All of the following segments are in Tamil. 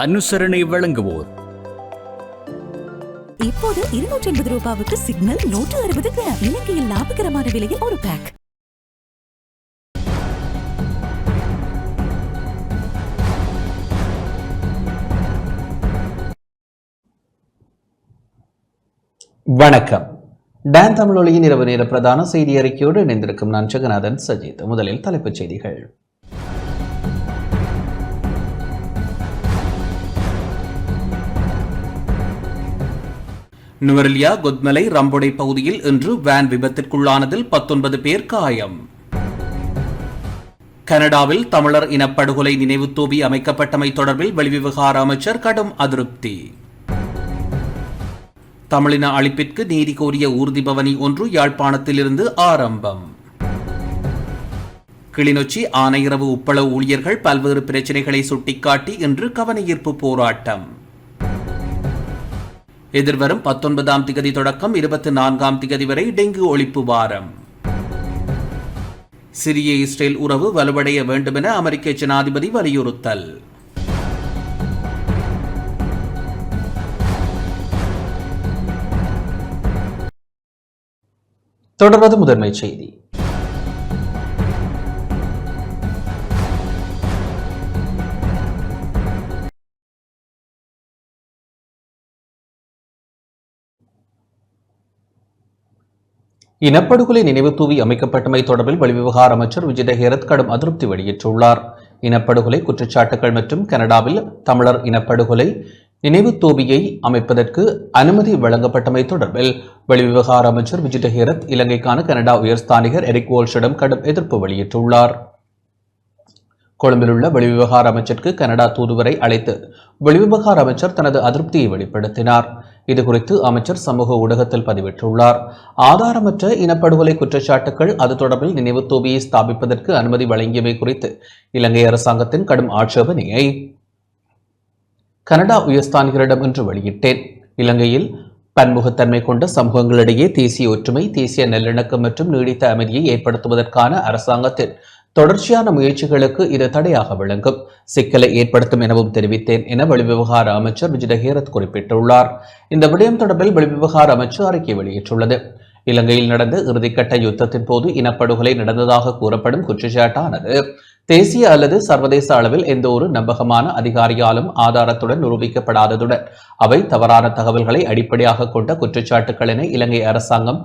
அனுசரணை வழங்குவோர். இப்போது 280 ரூபாவுக்கு சிக்னல் 160 கிராம். இலங்கையில் லாபகரமான விலையில் ஒரு பேக். வணக்கம். டான் தமிழொலியின் இரவு நேர பிரதான செய்தி அறிக்கையோடு இணைந்திருக்கும் நான் ஜெகநாதன் சஜித். முதலில் தலைப்புச் செய்திகள். நுவரெலியா கொத்மலை ரம்பொடை பகுதியில் இன்று வேன் விபத்திற்குள்ளானதில் 19 பேர் காயம். கனடாவில் தமிழர் இனப்படுகொலை நினைவு தூபி அமைக்கப்பட்டமை தொடர்பில் வெளிவிவகார அமைச்சர் கடும் அதிருப்தி. தமிழின அழிப்பிற்கு நீதி கோரிய ஊர்தி பவனி ஒன்று யாழ்ப்பாணத்திலிருந்து ஆரம்பம். கிளிநொச்சி ஆனையிறவு உப்பளவு ஊழியர்கள் பல்வேறு பிரச்சினைகளை சுட்டிக்காட்டி இன்று கவனஈர்ப்பு போராட்டம். எதிர்வரும் 19ஆம் திகதி தொடக்கம் 24ஆம் திகதி வரை டெங்கு ஒழிப்பு வாரம். சிரிய இஸ்ரேல் உறவு வலுவடைய வேண்டுமென அமெரிக்க ஜனாதிபதி வலியுறுத்தல். தொடர்வது முதன்மை செய்தி. இனப்படுகொலை நினைவு தூவி அமைக்கப்பட்டமை தொடர்பில் வெளிவிவகார அமைச்சர் விஜித ஹேரத் கடும் அதிருப்தி வெளியிட்டுள்ளார். இனப்படுகொலை குற்றச்சாட்டுகள் மற்றும் கனடாவில் தமிழர் இனப்படுகொலை நினைவு தூபியை அமைப்பதற்கு அனுமதி வழங்கப்பட்டமை தொடர்பில் வெளிவிவகார அமைச்சர் விஜித ஹேரத் இலங்கைக்கான கனடா உயர்ஸ்தானிகர் எரிக் வோல்ஷிடம் கடும் எதிர்ப்பு வெளியிட்டுள்ளார். கொழும்பில் உள்ள வெளிவிவகார அமைச்சருக்கு கனடா தூதுவரை அழைத்து வெளிவிவகார அமைச்சர் தனது அதிருப்தியை வெளிப்படுத்தினார். இதுகுறித்து அமைச்சர் சமூக ஊடகத்தில் பதிவிட்டுள்ளார். ஆதாரமற்ற இனப்படுகொலை குற்றச்சாட்டுகள், அது தொடர்பில் நினைவு தூபியை ஸ்தாபிப்பதற்கு அனுமதி வழங்கியவை குறித்து இலங்கை அரசாங்கத்தின் கடும் ஆட்சேபனையை கனடா உயர்ஸ்தானிகரிடம் இன்று வெளியிட்டேன். இலங்கையில் பன்முகத்தன்மை கொண்ட சமூகங்களிடையே தேசிய ஒற்றுமை, தேசிய நல்லிணக்கம் மற்றும் நீடித்த அமைதியை ஏற்படுத்துவதற்கான அரசாங்கத்தின் தொடர்ச்சியான முயற்சிகளுக்கு இது தடையாக விளங்கும், சிக்கலை ஏற்படுத்தும் எனவும் தெரிவித்தேன் என வெளிவிவகார அமைச்சர் விஜித ஹேரத் குறிப்பிட்டுள்ளார். இந்த விடயம் தொடர்பில் வெளிவிவகார அமைச்சர் அறிக்கை வெளியிட்டுள்ளது. இலங்கையில் நடந்த இறுதிக்கட்ட யுத்தத்தின் போது இனப்படுகொலை நடந்ததாக கூறப்படும் குற்றச்சாட்டானது தேசிய அல்லது சர்வதேச அளவில் எந்த ஒரு நம்பகமான அதிகாரியாலும் ஆதாரத்துடன் நிரூபிக்கப்படாததுடன் அவை தவறான தகவல்களை அடிப்படையாக கொண்ட குற்றச்சாட்டுகள் என இலங்கை அரசாங்கம்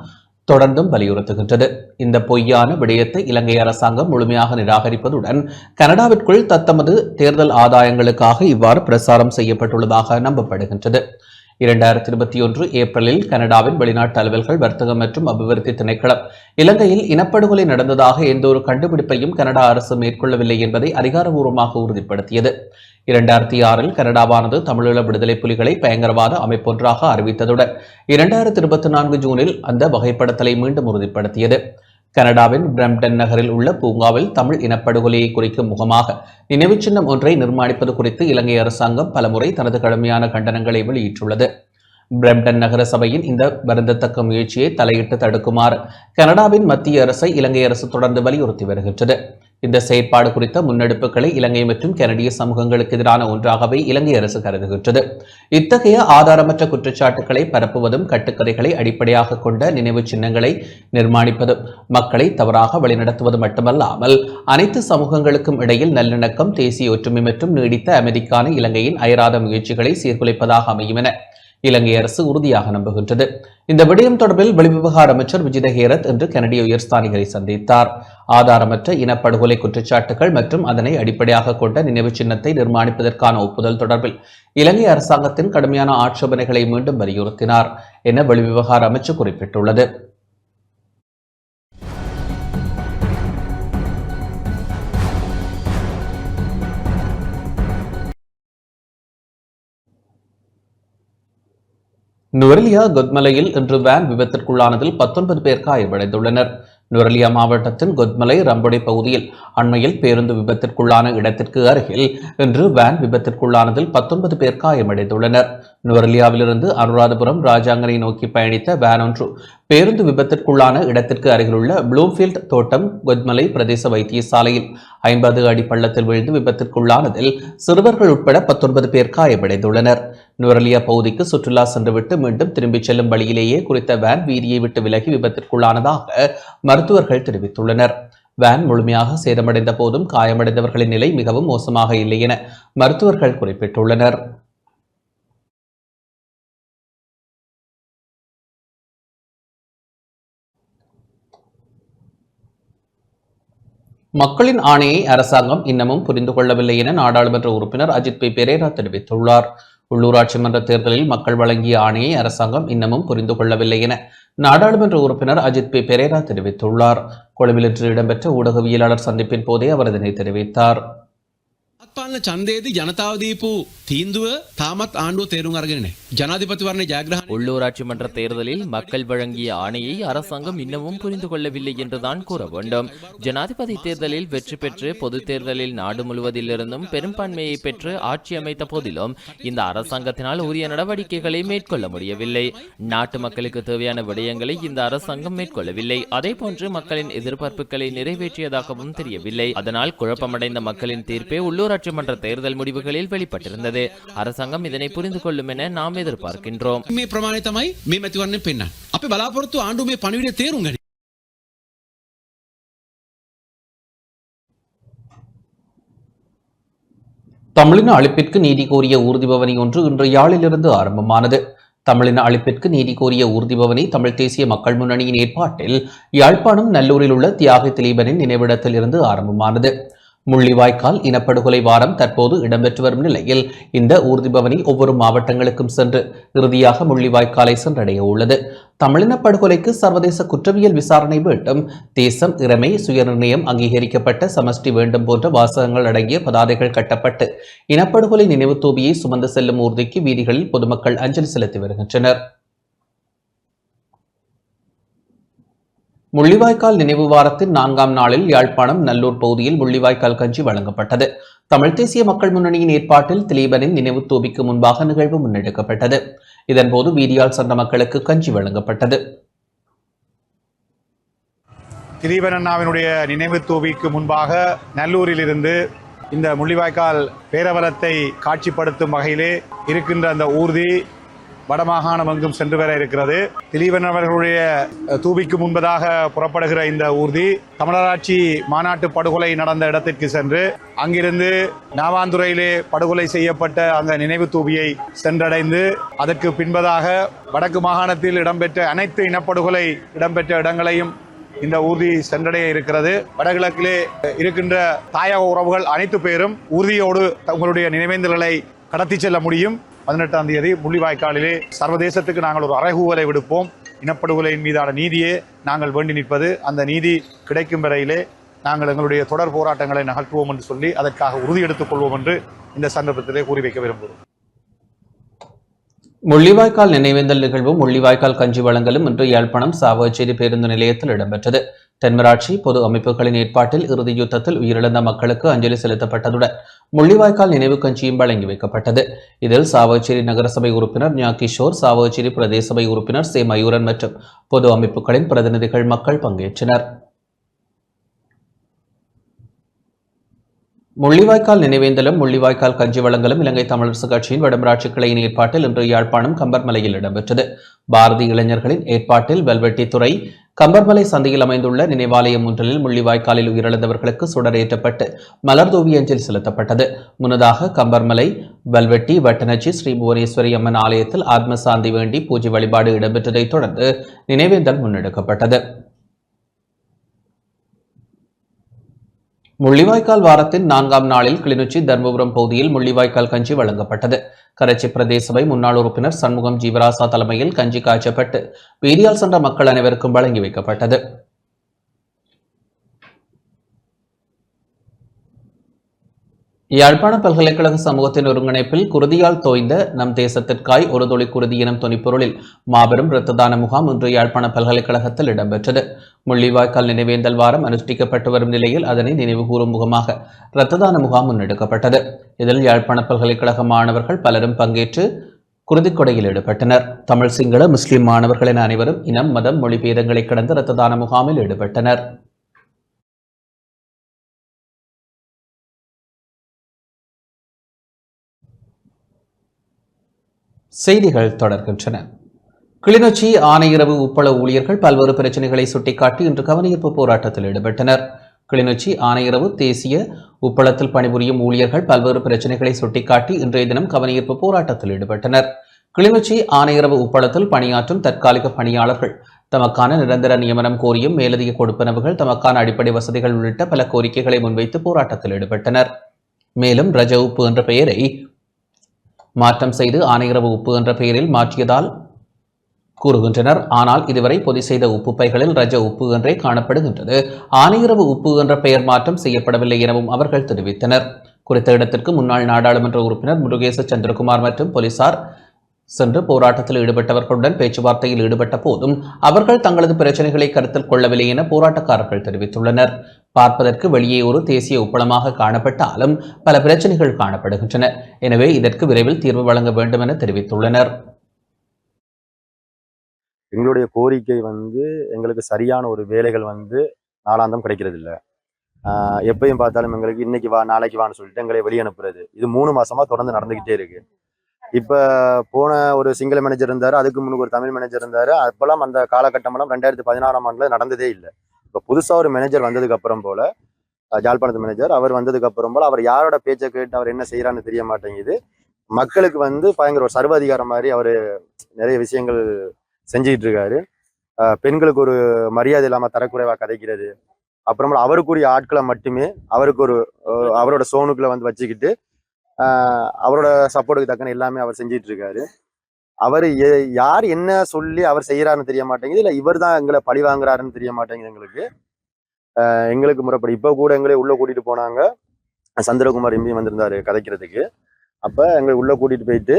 தொடர்ந்தும் வலியுறுத்துகின்றது. இந்த பொய்யான விடயத்தை இலங்கை அரசாங்கம் முழுமையாக நிராகரிப்பதுடன் கனடாவிற்குள் தத்தமது தேர்தல் ஆதாயங்களுக்காக இவ்வாறு பிரசாரம் செய்யப்பட்டுள்ளதாக நம்பப்படுகின்றது. 2021 ஏப்ரலில் கனடாவின் வெளிநாட்டு அலுவல்கள், வர்த்தகம் மற்றும் அபிவிருத்தி திணைக்களம் இலங்கையில் இனப்படுகொலை நடந்ததாக எந்த ஒரு கண்டுபிடிப்பையும் கனடா அரசு மேற்கொள்ளவில்லை என்பதை அதிகாரபூர்வமாக உறுதிப்படுத்தியது. 2006 கனடாவானது தமிழீழ விடுதலை புலிகளை பயங்கரவாத அமைப்பொன்றாக அறிவித்ததுடன் 2024 ஜூனில் அந்த வகைப்படுத்தலை மீண்டும் உறுதிப்படுத்தியது. கனடாவின் பிரம்டன் நகரில் உள்ள பூங்காவில் தமிழ் இனப்படுகொலையை குறிக்கும் முகமாக நினைவு சின்னம் ஒன்றை நிர்மாணிப்பது குறித்து இலங்கை அரசாங்கம் பலமுறை தனது கடுமையான கண்டனங்களை வெளியிட்டுள்ளது. பிரம்டன் நகர சபையின் இந்த வருந்தத்தக்க முயற்சியை தலையிட்டு தடுக்குமாறு கனடாவின் மத்திய அரசை இலங்கை அரசு தொடர்ந்து வலியுறுத்தி வருகின்றது. இந்த செயற்பாடு குறித்த முன்னெடுப்புகளை இலங்கை மற்றும் கனடிய சமூகங்களுக்கு எதிரான ஒன்றாகவே இலங்கை அரசு கருதுகின்றது. இத்தகைய ஆதாரமற்ற குற்றச்சாட்டுகளை பரப்புவதும், கட்டுக்கதைகளை அடிப்படையாக கொண்ட நினைவு சின்னங்களை நிர்மாணிப்பதும் மக்களை தவறாக வழிநடத்துவது மட்டுமல்லாமல் அனைத்து சமூகங்களுக்கும் இடையில் நல்லிணக்கம், தேசிய ஒற்றுமை மற்றும் நீடித்த அமைதிக்கான இலங்கையின் அயராத முயற்சிகளை சீர்குலைப்பதாக அமையும் என இலங்கை அரசு உறுதியாக நம்புகின்றது. இந்த விடயம் தொடர்பில் வெளிவிவகார அமைச்சர் விஜித ஹேரத் இன்று கனடிய உயர்ஸ்தானிகரை சந்தித்தார். ஆதாரமற்ற இனப்படுகொலை குற்றச்சாட்டுகள் மற்றும் அதனை அடிப்படையாக கொண்ட நினைவு சின்னத்தை நிர்மாணிப்பதற்கான ஒப்புதல் தொடர்பில் இலங்கை அரசாங்கத்தின் கடுமையான ஆட்சேபனைகளை மீண்டும் வலியுறுத்தினார் என வெளிவிவகார அமைச்சு குறிப்பிட்டுள்ளது. நுவரெலியா கொத்மலையில் இன்று வேன் விபத்திற்குள்ளானதில் 19 பேர் காயமடைந்துள்ளனர். நுவரெலியா மாவட்டத்தின் கொத்மலை ரம்பொடை பகுதியில் அண்மையில் பேருந்து விபத்திற்குள்ளான இடத்திற்கு அருகில் இன்று வேன் விபத்திற்குள்ளானதில் 19 பேர் காயமடைந்துள்ளனர். நுவரெலியாவிலிருந்து அனுராதபுரம் ராஜாங்கனை நோக்கி பயணித்த வேன் ஒன்று பேருந்து விபத்திற்குள்ளான இடத்திற்கு அருகிலுள்ள ப்ளூம்ஃபீல்ட் தோட்டம் கொத்மலை பிரதேச வைத்தியசாலையில் 50 அடி பள்ளத்தில் விழுந்து விபத்திற்குள்ளானதில் சிறுவர்கள் உட்பட 19 பேர் காயமடைந்துள்ளனர். நுவரலியா பகுதிக்கு சுற்றுலா சென்றுவிட்டு மீண்டும் திரும்பிச் செல்லும் வழியிலேயே குறித்த வேன் வீதியை விட்டு விலகி விபத்திற்குள்ளானதாக மருத்துவர்கள் தெரிவித்துள்ளனர். வேன் முழுமையாக சேதமடைந்த போதும் காயமடைந்தவர்களின் நிலை மிகவும் மோசமாக இல்லை என மருத்துவர்கள் குறிப்பிட்டுள்ளனர். மக்களின் ஆணையை அரசாங்கம் இன்னமும் புரிந்து கொள்ளவில்லை என நாடாளுமன்ற உறுப்பினர் அஜித் பி பெரேரா தெரிவித்துள்ளார். உள்ளூராட்சி மன்ற தேர்தலில் மக்கள் வழங்கிய ஆணையை அரசாங்கம் இன்னமும் புரிந்து கொள்ளவில்லை என நாடாளுமன்ற உறுப்பினர் அஜித் பி பெரேரா தெரிவித்துள்ளார். கொழும்பில் இன்று இடம்பெற்ற ஊடகவியலாளர் சந்திப்பின் போதே அவர் இதனை தெரிவித்தார். පාලන ඡන්දයේදී ජනතාව දීපු තීන්දුව තාමත් ආණ්ඩුව තේරුම් අරගෙන නැහැ. ජනාධිපතිවරණයේ ජයග්‍රහණය உள்ளூராட்சி மன்ற தேர்தலில் மக்கள் வழங்கிய ஆணையை அரசாங்கம் இன்னமும் புரிந்து கொள்ளவில்லை என்றுதான் கூற வேண்டும். ஜனாதிபதி தேர்தலில் வெற்றி பெற்று பொது தேர்தலில் நாடு முழுவதிலிருந்தும் பெரும்பான்மையை பெற்று ஆட்சி அமைத்த போதிலும் இந்த அரசாங்கத்தினால் உரிய நடவடிக்கைகளை மேற்கொள்ள முடியவில்லை. நாட்டு மக்களுக்கு தேவையான விடயங்களை இந்த அரசாங்கம் மேற்கொள்ளவில்லை. அதேபோன்று மக்களின் எதிர்பார்ப்புகளை நிறைவேற்றியதாகவும் தெரியவில்லை. அதனால் குழப்பமடைந்த மக்களின் தீர்ப்பே உள்ளூராட்சி மன்ற தேர்தல் முடிவுகளில் வெளிப்பட்டிருந்தது. அரசாங்கம் இதனை புரிந்து கொள்ளும் என நாம் எதிர்பார்க்கின்றோம். මේ ප්‍රමාණය තමයි මේ මැතිවරණයෙන් පෙන්නන්නේ. අපි බලාපොරොත්තු ආණ්ඩුව මේ පණිවිඩය තේරුම් ගනි. தமிழின அழிப்பிற்கு நீதி கோரிய ஊர்திபவனி ஒன்று இன்று யாழிலிருந்து ஆரம்பமானது. தமிழின அழிப்பிற்கு நீதி கோரிய ஊர்திபவனி தமிழ் தேசிய மக்கள் முன்னணியின் ஏற்பாட்டில் யாழ்ப்பாணம் நல்லூரில் உள்ள தியாகி திலீபனின் நினைவிடத்தில் இருந்து ஆரம்பமானது. முள்ளிவாய்க்கால் இனப்படுகொலை வாரம் தற்போது இடம்பெற்று வரும் நிலையில் இந்த ஊர்திபவனி ஒவ்வொரு மாவட்டங்களுக்கும் சென்று இறுதியாக முள்ளிவாய்க்காலை சென்றடைய உள்ளது. தமிழின படுகொலைக்கு சர்வதேச குற்றவியல் விசாரணை வேண்டும், தேசம், இறைமை, சுயநிர்ணயம் அங்கீகரிக்கப்பட்ட சமஷ்டி வேண்டும் போன்ற வாசகங்கள் அடங்கிய பதாதைகள் கட்டப்பட்டு இனப்படுகொலை நினைவு தூபியை சுமந்து செல்லும் ஊர்திக்கு வீதிகளில் பொதுமக்கள் அஞ்சலி செலுத்தி வருகின்றனர். முள்ளிவாய்க்கால் நினைவு வாரத்தின் 4ஆம் நாளில் யாழ்ப்பாணம் நல்லூர் பகுதியில் முள்ளிவாய்க்கால் கஞ்சி வழங்கப்பட்டது. தமிழ் தேசிய மக்கள் முன்னணியின் ஏற்பாட்டில் திலீபனின் நினைவு தூபிக்கு முன்பாக நிகழ்வு முன்னெடுக்கப்பட்டது. இதன்போது வீதியால் சென்ற மக்களுக்கு கஞ்சி வழங்கப்பட்டது. திலீபன் அண்ணாவினுடைய நினைவு தூபிக்கு முன்பாக நல்லூரில் இருந்து இந்த முள்ளிவாய்க்கால் பேரவலத்தை காட்சிப்படுத்தும் வகையிலே இருக்கின்ற அந்த ஊர்தி வடமாகாணம் எங்கும் சென்று வர இருக்கிறது. திலீபன் அவர்களுடைய தூபிக்கு முன்பதாக புறப்படுகிற இந்த ஊர்தி தமிழராட்சி மாநாட்டு படுகொலை நடந்த இடத்திற்கு சென்று அங்கிருந்து நாவாந்துறையிலே படுகொலை செய்யப்பட்ட அந்த நினைவு தூபியை சென்றடைந்து அதற்கு பின்பதாக வடக்கு மாகாணத்தில் இடம்பெற்ற அனைத்து இனப்படுகொலை இடம்பெற்ற இடங்களையும் இந்த ஊர்தி சென்றடைய இருக்கிறது. வடகிழக்கிலே இருக்கின்ற தாயக உறவுகள் அனைத்து பேரும் ஊர்தியோடு தங்களுடைய நினைவேந்தல்களை கடத்தி செல்ல முடியும். 18ஆம் தேதி முள்ளிவாய்க்காலிலே சர்வதேசத்துக்கு நாங்கள் ஒரு அறைகூவலை விடுப்போம். இனப்படுகொலையின் மீதான நீதியே நாங்கள் வேண்டி நிற்பது. அந்த நீதி கிடைக்கும் வரையிலே நாங்கள் எங்களுடைய தொடர் போராட்டங்களை நகர்த்துவோம் என்று சொல்லி அதற்காக உறுதி எடுத்துக் கொள்வோம் என்று இந்த சந்தர்ப்பத்திலே கூறி வைக்க விரும்புகிறோம். முள்ளிவாய்க்கால் நினைவேந்தல் நிகழ்வும் முள்ளிவாய்க்கால் கஞ்சி வழங்கலும் இன்று யாழ்ப்பாணம் சாவகச்சேரி பேருந்து நிலையத்தில் இடம்பெற்றது. தென்மராட்சி பொது அமைப்புகளின் ஏற்பாட்டில் இறுதி யுத்தத்தில் உயிரிழந்த மக்களுக்கு அஞ்சலி செலுத்தப்பட்டதுடன் முள்ளிவாய்க்கால் நினைவு கஞ்சியும் வழங்கி வைக்கப்பட்டது. இதில் சாவகச்சேரி நகரசபை உறுப்பினர் ஞா கிஷோர், சாவகச்சேரி பிரதேச சபை உறுப்பினர் சே மயூரன் மற்றும் பொது அமைப்புகளின் பிரதிநிதிகள் மக்கள் பங்கேற்றனர். முள்ளிவாய்க்கால் நினைவேந்தலும் முள்ளிவாய்க்கால் கஞ்சி வழங்கலும் இலங்கை தமிழரசு கட்சியின் வடமராட்சி கிளையின் ஏற்பாட்டில் இன்று யாழ்ப்பாணம் கம்பர்மலையில் இடம்பெற்றது. பாரதி இளைஞர்களின் ஏற்பாட்டில் வெல்வெட்டித்துறை கம்பர்மலை சந்தையில் அமைந்துள்ள நினைவாலயம் ஒன்றில் முள்ளிவாய்க்காலில் உயிரிழந்தவர்களுக்கு சுடரேற்றப்பட்டு மலர்தூவி அஞ்சலி செலுத்தப்பட்டது. முன்னதாக கம்பர்மலை வெல்வெட்டி வட்டனச்சி ஸ்ரீ புவனேஸ்வரி அம்மன் ஆலயத்தில் ஆத்ம சாந்தி வேண்டி பூஜை வழிபாடு இடம்பெற்றதைத் தொடர்ந்து நினைவேந்தல் முன்னெடுக்கப்பட்டது. முள்ளிவாய்க்கால் வாரத்தின் 4ஆம் நாளில் கிளிநொச்சி தர்மபுரம் பகுதியில் முள்ளிவாய்க்கால் கஞ்சி வழங்கப்பட்டது. கரைச்சி பிரதேச சபை முன்னாள் உறுப்பினர் சண்முகம் ஜீவராசா தலைமையில் கஞ்சி காய்ச்சப்பட்டு வீதியால் சென்ற மக்கள் அனைவருக்கும் வழங்கி வைக்கப்பட்டது. யாழ்ப்பாண பல்கலைக்கழக சமூகத்தின் ஒருங்கிணைப்பில் குருதியால் தோய்ந்த நம் தேசத்திற்காய் ஒரு துளி குருதி எனும் துணிப்பொருளில் மாபெரும் இரத்த தான முகாம் இன்று யாழ்ப்பாண பல்கலைக்கழகத்தில் இடம்பெற்றது. முள்ளிவாய்க்கால் நினைவேந்தல் வாரம் அனுஷ்டிக்கப்பட்டு வரும் நிலையில் அதனை நினைவுகூறும் முகமாக இரத்த தான முகாம் முன்னெடுக்கப்பட்டது. இதில் யாழ்ப்பாண பல்கலைக்கழக மாணவர்கள் பலரும் பங்கேற்று குருதிக்கொடையில் ஈடுபட்டனர். தமிழ், சிங்கள, முஸ்லிம் மாணவர்கள் என அனைவரும் இனம், மதம், மொழி பேதங்களை கடந்து இரத்த தான முகாமில் ஈடுபட்டனர். செய்திகள் தொடர்கின்றன. கிளிநொச்சி ஆணையரவு உப்பள ஊழியர்கள் பல்வேறு பிரச்சினைகளை சுட்டிக்காட்டி இன்று கவனஈர்ப்பு போராட்டத்தில் ஈடுபட்டனர். கிளிநொச்சி ஆணையரவு தேசிய உப்பளத்தில் பணிபுரியும் ஊழியர்கள் பல்வேறு பிரச்சினைகளை சுட்டிக்காட்டி இன்றைய தினம் கவனஈர்ப்பு போராட்டத்தில் ஈடுபட்டனர். கிளிநொச்சி ஆணையரவு உப்பளத்தில் பணியாற்றும் தற்காலிக பணியாளர்கள் தமக்கான நிரந்தர நியமனம் கோரியும் மேலதிக கொடுப்பனவுகள், தமக்கான அடிப்படை வசதிகள் உள்ளிட்ட பல கோரிக்கைகளை முன்வைத்து போராட்டத்தில் ஈடுபட்டனர். மேலும் ரஜ உப்பு என்ற பெயரை மாற்றம் செய்து ஆணையரவு உப்பு என்ற பெயரில் மாற்றியதால் கூறுகின்றனர். ஆனால் இதுவரை பொதி செய்த உப்பு பைகளில் ரஜ உப்பு என்றே காணப்படுகின்றது. ஆணையரவு உப்பு என்ற பெயர் மாற்றம் செய்யப்படவில்லை எனவும் அவர்கள் தெரிவித்தனர். குறித்த இடத்திற்கு முன்னாள் நாடாளுமன்ற உறுப்பினர் முருகேச சந்திரகுமார் மற்றும் போலீசார் சென்று போராட்டத்தில் ஈடுபட்டவர்களுடன் பேச்சுவார்த்தையில் ஈடுபட்ட போதும் அவர்கள் தங்களது பிரச்சனைகளை கருத்தில் கொள்ளவில்லை என போராட்டக்காரர்கள் தெரிவித்துள்ளனர். பார்ப்பதற்கு வெளியே ஒரு தேசிய உப்பளமாக காணப்பட்டாலும் பல பிரச்சனைகள் காணப்படுகின்றன. எனவே இதற்கு விரைவில் தீர்வு வழங்க வேண்டும் என தெரிவித்துள்ளனர். எங்களுடைய கோரிக்கை எங்களுக்கு சரியான ஒரு வேலைகள் நாளாந்தம் கிடைக்கிறது இல்லை. எப்பயும் பார்த்தாலும் எங்களுக்கு இன்னைக்கு வா நாளைக்கு வான்னு சொல்லிட்டு எங்களை வெளியே அனுப்புறது இது 3 மாசமா தொடர்ந்து நடந்துகிட்டே இருக்கு. இப்ப போன ஒரு சிங்கள மேனேஜர் இருந்தாரு, அதுக்கு முன்னுக்கு ஒரு தமிழ் மேனேஜர் இருந்தாரு. அப்பெல்லாம் அந்த காலகட்டமெல்லாம் 2016ஆம் ஆண்டுல நடந்ததே இல்லை. இப்ப புதுசா ஒரு மேனேஜர் வந்ததுக்கு அப்புறம் போல, ஜாழ்ப்பாணத்து மேனேஜர் அவர் வந்ததுக்கு அப்புறம் போல அவர் யாரோட பேச்சை கேட்டு அவர் என்ன செய்யறான்னு தெரிய மாட்டேங்குது. மக்களுக்கு பயங்கர ஒரு சர்வாதிகாரம் மாதிரி அவரு நிறைய விஷயங்கள் செஞ்சுக்கிட்டு இருக்காரு. பெண்களுக்கு ஒரு மரியாதை இல்லாம தரக்குறைவா கதைக்கிறது, அப்புறமா அவருக்குரிய ஆட்களை மட்டுமே அவரோட சோனுக்குள்ள வச்சுக்கிட்டு அவரோட சப்போர்ட்டுக்கு தக்கன எல்லாமே அவர் செஞ்சிட்டு இருக்காரு. அவர் யார் என்ன சொல்லி அவர் செய்யறாருன்னு தெரிய மாட்டேங்குது, இல்ல இவர் தான் எங்களை பழி வாங்குறாருன்னு தெரிய மாட்டேங்குது. எங்களுக்கு முறைப்படி இப்ப கூட எங்களை உள்ள கூட்டிட்டு போனாங்க. சந்திரகுமார் எம்பி வந்திருந்தாரு கதைக்கிறதுக்கு. அப்ப எங்களை உள்ள கூட்டிட்டு போயிட்டு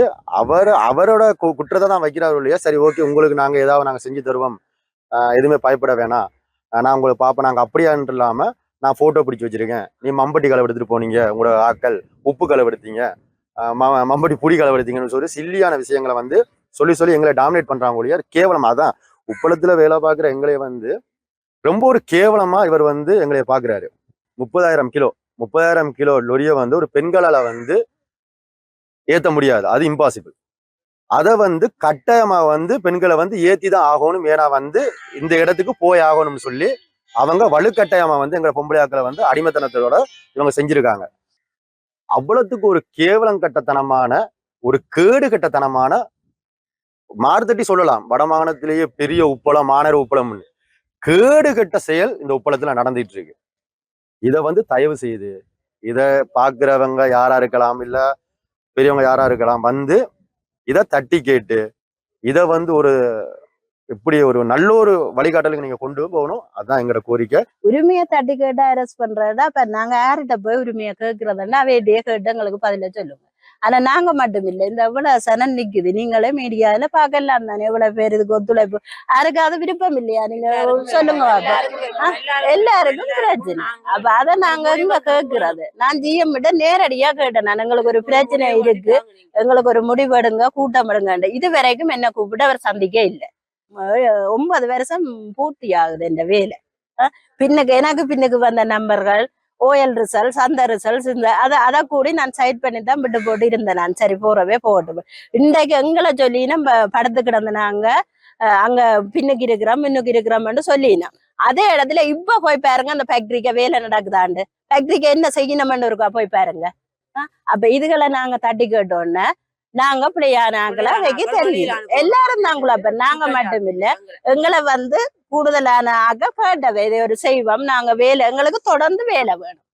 அவரோட குற்றத்தை தான் வைக்கிறாரு இல்லையா. சரி, ஓகே, உங்களுக்கு நாங்க ஏதாவது நாங்க செஞ்சு தருவோம், எதுவுமே பயப்பட வேணாம், நான் உங்களை பார்ப்பேன், நாங்க அப்படியான்ட்டு இல்லாம நான் போட்டோ பிடிச்சி வச்சிருக்கேன், நீ மம்பட்டி களவு எடுத்துட்டு போனீங்க, உங்களோட ஆட்கள் உப்பு களவு எடுத்தீங்க, மம்பட்டி புடி களவு எடுத்தீங்கன்னு சொல்லி சில்லியான விஷயங்களை சொல்லி எங்களை டாமினேட் பண்றாங்க ஒழிய கேவலமா. அதான் உப்பளத்துல வேலை பார்க்குற எங்களை ரொம்ப ஒரு கேவலமா இவர் எங்களை பாக்குறாரு. 30,000 கிலோ லொரிய ஒரு பெண்களால ஏத்த முடியாது, அது இம்பாசிபிள். அதை கட்டாயமா பெண்களை ஏத்தி தான் ஆகணும், ஏன்னா இந்த இடத்துக்கு போய் ஆகணும்னு சொல்லி அவங்க வலுக்கட்டாயமா எங்களை பொம்பளையாக்களை அடிமைத்தனத்தோட இவங்க செஞ்சிருக்காங்க. அவ்வளவுக்கு ஒரு கேவலம் கட்டத்தனமான ஒரு கேடு கட்டத்தனமான மாறுதட்டி சொல்லலாம். வடமாகாணத்திலேயே பெரிய உப்பளம் மாநகர உப்பளம்னு கேடு கட்ட செயல் இந்த உப்பளத்துல நடந்துட்டு இருக்கு. இதை தயவு செய்து இதை பாக்குறவங்க யாரா இருக்கலாம், இல்ல பெரியவங்க யாரா இருக்கலாம், இதை தட்டி கேட்டு இதை ஒரு இப்படி ஒரு நல்ல ஒரு வழிகாட்டலுக்கு நீங்க கொண்டு போகணும். அதுதான் எங்களோட கோரிக்கை. உரிமையை தட்டி கேட்டு அரெஸ்ட் பண்றதா இப்ப நாங்க யார்கிட்ட போய் உரிமையை கேட்கறதுன்னா அவையிட்டே கேட்டு எங்களுக்கு பதில சொல்லுங்க. ஆனா நாங்க மட்டும் இல்லை, இந்த இவ்வளவு சனம் நிக்குது, நீங்களே மீடியாவில பாக்கலாம் தானே, இவ்வளவு பேர் இதுக்கு ஒத்துழைப்பு. யாருக்காவது விருப்பம் இல்லையா நீங்க சொல்லுங்க. எல்லாருக்கும் பிரச்சனை. அப்ப அதை நாங்க இங்க கேட்கறது, நான் ஜிஎம் கிட்ட நேரடியா கேட்டேன். நான் எங்களுக்கு ஒரு பிரச்சனை இருக்கு, எங்களுக்கு ஒரு முடிவெடுங்க, கூட்டம் எடுங்க. இது வரைக்கும் என்ன கூப்பிட்டு அவர் சந்திக்க இல்லை. 9 வருஷம் பூர்த்தி ஆகுது இந்த வேலை. எனக்கு பின்னுக்கு வந்த நம்பர்கள், ஓஎல் ரிசல்ட்ஸ், அந்த ரிசல்ட்ஸ், இந்த அதை கூடி நான் சைட் பண்ணி தான் விட்டு போட்டு இருந்தேன். நான் சரி போறவே போட்டு இன்றைக்கு எங்களை சொல்லி நம்ம படுத்து கிடந்தனாங்க, அங்க பின்னுக்கு இருக்கிறோம் முன்னுக்கு இருக்கிறோம்னு சொல்லினோம். அதே இடத்துல இப்ப போய் பாருங்க, அந்த ஃபேக்டரிக்கு வேலை நடக்குதாண்டு, ஃபேக்டரிக்கு என்ன செய்யணும்னு இருக்கா போய் பாருங்க. அப்ப இதுகளை நாங்க தட்டி கேட்டோன்னு நாங்க பிள்ளையான ஆக்களை வைக்க தெரியல. எல்லாரும் தாங்களா, அப்ப நாங்க மட்டும் இல்ல, எங்களை கூடுதலான ஆக கேட்டவை இதை ஒரு செய்வோம். நாங்க வேலை எங்களுக்கு தொடர்ந்து வேலை வேணும்.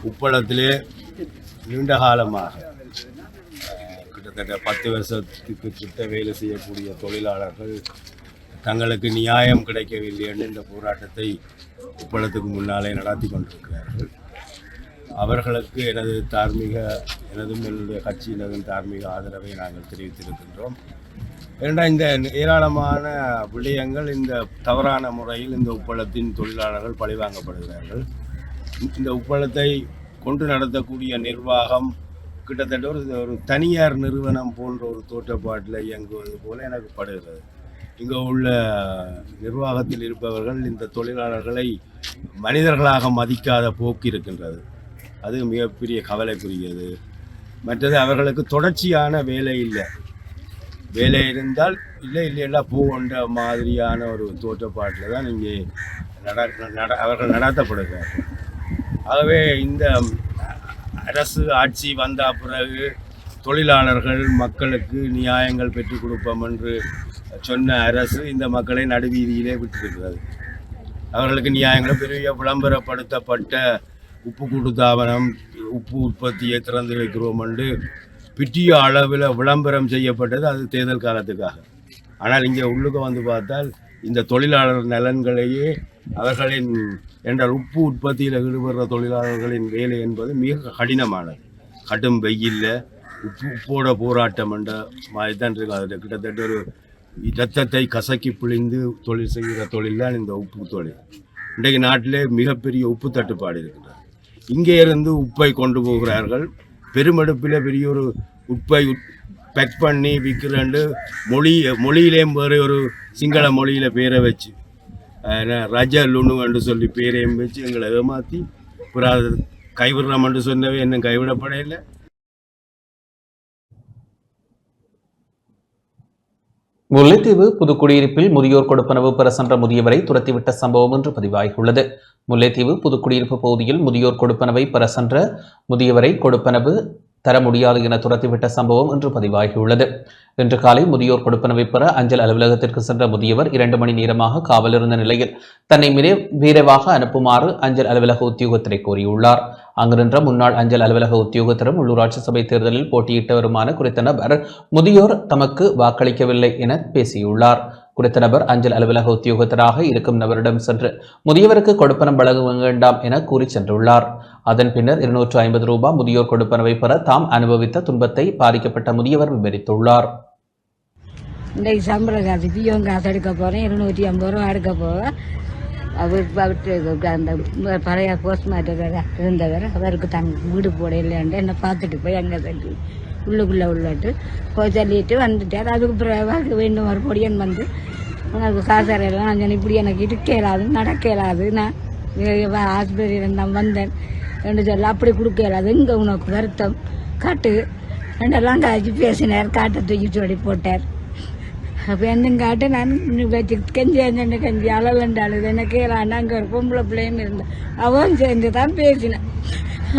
உப்பளத்திலே நீண்ட காலமாக கிட்டத்தட்ட 10 வருஷத்துக்கு கிட்ட வேலை செய்யக்கூடிய தொழிலாளர்கள் தங்களுக்கு நியாயம் கிடைக்கவில்லை என்று இந்த போராட்டத்தை உப்பளத்துக்கு முன்னாலே நடத்தி கொண்டிருக்கிறார்கள். அவர்களுக்கு எனதும் என்னுடைய கட்சியினதும் தார்மீக ஆதரவை நாங்கள் தெரிவித்திருக்கின்றோம். ஏனென்றால் இந்த ஏராளமான விடயங்கள் இந்த தவறான முறையில் இந்த உப்பளத்தின் தொழிலாளர்கள் பழிவாங்கப்படுகிறார்கள். இந்த உப்பளத்தை கொண்டு நடத்தக்கூடிய நிர்வாகம் கிட்டத்தட்ட ஒரு தனியார் நிறுவனம் போன்ற ஒரு தோற்றப்பாட்டில் இயங்குவது போல எனக்கு படுகிறது. இங்கே உள்ள நிர்வாகத்தில் இருப்பவர்கள் இந்த தொழிலாளர்களை மனிதர்களாக மதிக்காத போக்கு இருக்கின்றது. அது மிகப்பெரிய கவலைக்குரியது. மற்றது அவர்களுக்கு தொடர்ச்சியான வேலை இல்லை. வேலை இருந்தால் இல்லைன்னா போன்ற மாதிரியான ஒரு தோற்றப்பாட்டில் தான் இங்கே அவர்கள் நடத்தப்படுகிறார்கள். ஆகவே இந்த அரசு ஆட்சி வந்த பிறகு தொழிலாளர்கள் மக்களுக்கு நியாயங்கள் பெற்றுக் கொடுப்போம் என்று சொன்ன அரசு இந்த மக்களை நடுவீதியிலே விட்டிருக்கிறது. அவர்களுக்கு நியாயங்கள் பெரிய விளம்பரப்படுத்தப்பட்ட உப்பு கூட்டு தாபனம், உப்பு உற்பத்தியை திறந்து வைக்கிறோம் என்று பெரிய அளவில் விளம்பரம் செய்யப்பட்டது. அது தேர்தல் காலத்துக்காக. ஆனால் இங்கே உள்ளுக்கு வந்து பார்த்தால் இந்த தொழிலாளர் நலன்களையே அவர்களின் என்றால் உப்பு உற்பத்தியில் ஈடுபடுற தொழிலாளர்களின் வேலை என்பது மிக கடினமானது. கடும் வெயில்ல உப்போட போராட்டம் என்ற மாதிரி தான் இருக்கு. அதில் கிட்டத்தட்ட ஒரு இரத்தத்தை கசக்கி பிழிந்து தொழில் செய்கிற தொழில் தான் இந்த உப்பு தொழில். இன்றைக்கு நாட்டிலே மிகப்பெரிய உப்பு தட்டுப்பாடு இருக்கிறது. இங்கே இருந்து உப்பை கொண்டு போகிறார்கள். பெருமெடுப்பில் பெரிய ஒரு உப்பை பேக் பண்ணி விற்கிறேன்னு மொழியிலேயும் வேறு ஒரு சிங்கள மொழியில் பேரை வச்சு ரஜ லுணு என்று சொல்லி பேரையும் வச்சு எங்களை ஏமாற்றி கைவிடுறோம் என்று சொன்னவே இன்னும் கைவிடப்படையில்லை. முல்லைத்தீவு புதுக்குடியிருப்பில் முதியோர் கொடுப்பனவு பெற சென்ற முதியவரை துரத்திவிட்ட சம்பவம் ஒன்று பதிவாகியுள்ளது. முல்லைத்தீவு புதுக்குடியிருப்பு பகுதியில் முதியோர் கொடுப்பனவை பெற சென்ற முதியவரை கொடுப்பனவு தர முடியாது என துரத்திவிட்ட சம்பவம் இன்று பதிவாகியுள்ளது. இன்று காலை முதியோர் கொடுப்பனவை பெற அஞ்சல் அலுவலகத்திற்கு சென்ற முதியவர் 2 மணி நேரமாக காவல் இருந்த நிலையில் தன்னை விரைவாக அனுப்புமாறு அஞ்சல் அலுவலக உத்தியோகத்தரை கோரியுள்ளார். அங்கு நின்ற முன்னாள் அஞ்சல் அலுவலக உத்தியோகத்தரும் உள்ளூராட்சி சபை தேர்தலில் போட்டியிட்டவருமான குறித்த நபர் முதியோர் தமக்கு வாக்களிக்கவில்லை என பேசியுள்ளார். குறித்த நபர் அஞ்சல் அலுவலக உத்தியோகத்தராக இருக்கும் நபரிடம் சென்று முதியவருக்கு கொடுப்பனம் வழங்க வேண்டாம் என கூறி சென்றுள்ளார். அதன் பின்னர் 250 ரூபாய் முதியோர் கொடுப்பனவை பெற தாம் அனுபவித்த துன்பத்தை பாதிக்கப்பட்ட முதியவர் விவரித்துள்ளார். இன்றைக்கு சம்பள காசு பியோங்க காசு எடுக்க போகிறேன். 250 ரூபா எடுக்க போவேன். அவருக்கு அந்த பழைய போஸ்ட் மாஸ்டர் இருந்தவர் அவருக்கு வீடு போட இல்லையாண்டு என்னை பார்த்துட்டு போய் அங்கே தட்டி உள்ளுக்குள்ளே போய் சொல்லிட்டு வந்துட்டார். அதுக்கு பிறகு வேண்டும் ஒரு பொடியன் வந்து உனக்கு காசாரெல்லாம் நான் இப்படி எனக்கு இருக்க இயலாது, நடக்க இயலாது, நான் ஆஸ்பத்திரியில் நான் வந்தேன் என்று சொல்ல அப்படி கொடுக்க இயலாது, இங்கே உனக்கு வருத்தம் காட்டு ரெண்டெல்லாம் காய்ச்சி பேசினார். காட்டை தூக்கி சொல்லி போட்டார். அப்போ என்னங்க காட்டு நான் வச்சு கஞ்சி அளவுண்டாளுது எனக்கு ஏறாண்டு அங்கே ஒரு பொம்பளை பிள்ளைன்னு இருந்தேன். அவன் சேர்ந்து தான் பேசினேன்.